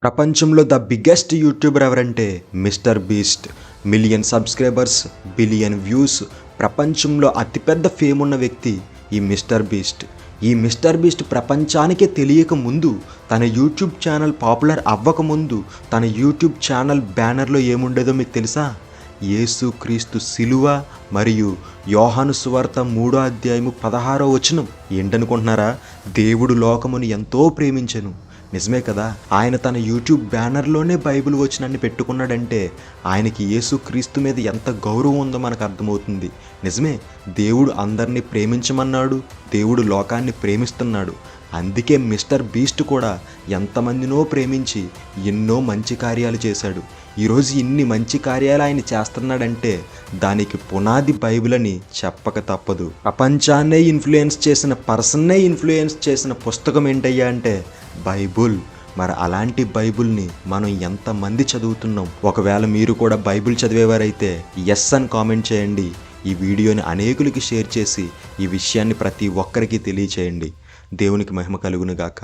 ప్రపంచంలో the biggest YouTuber ఎవరంటే mister beast. Million subscribers, billion views, ప్రపంచంలో అతిపెద్ద ఫేమ్ ఉన్న వ్యక్తి ఈ మిస్టర్ బీస్ట్. ఈ మిస్టర్ బీస్ట్ ప్రపంచానికే తెలియక ముందు, తన యూట్యూబ్ ఛానల్ పాపులర్ అవ్వకముందు తన యూట్యూబ్ ఛానల్ బ్యానర్లో ఏముండేదో మీకు తెలుసా? యేసు క్రీస్తు శిలువ మరియు యోహాను సువార్త 3వ అధ్యాయము 16వ వచనం. ఏంటనుకుంటున్నారా? దేవుడు లోకమును ఎంతో ప్రేమించెను. నిజమే కదా. ఆయన తన యూట్యూబ్ బ్యానర్లోనే బైబిల్ వచనాన్ని పెట్టుకున్నాడంటే ఆయనకి యేసు క్రీస్తు మీద ఎంత గౌరవం ఉందో మనకు అర్థమవుతుంది. నిజమే, దేవుడు అందరినీ ప్రేమించమన్నాడు, దేవుడు లోకాన్ని ప్రేమిస్తున్నాడు. అందుకే మిస్టర్ బీస్ట్ కూడా ఎంతమందినో ప్రేమించి ఎన్నో మంచి కార్యాలు చేశాడు. ఈరోజు ఇన్ని మంచి కార్యాలు ఆయన చేస్తున్నాడంటే దానికి పునాది బైబిల్ అని చెప్పక తప్పదు. ప్రపంచాన్నే ఇన్ఫ్లుయెన్స్ చేసిన పర్సన్నే ఇన్ఫ్లుయెన్స్ చేసిన పుస్తకం ఏంటయ్యా అంటే బైబుల్. మరి అలాంటి బైబుల్ని మనం ఎంతమంది చదువుతున్నాం? ఒకవేళ మీరు కూడా బైబిల్ చదివేవారైతే ఎస్ అని కామెంట్ చేయండి. ఈ వీడియోని అనేకులకి షేర్ చేసి ఈ విషయాన్ని ప్రతి ఒక్కరికి తెలియచేయండి. దేవునికి మహిమ కలుగును గాక.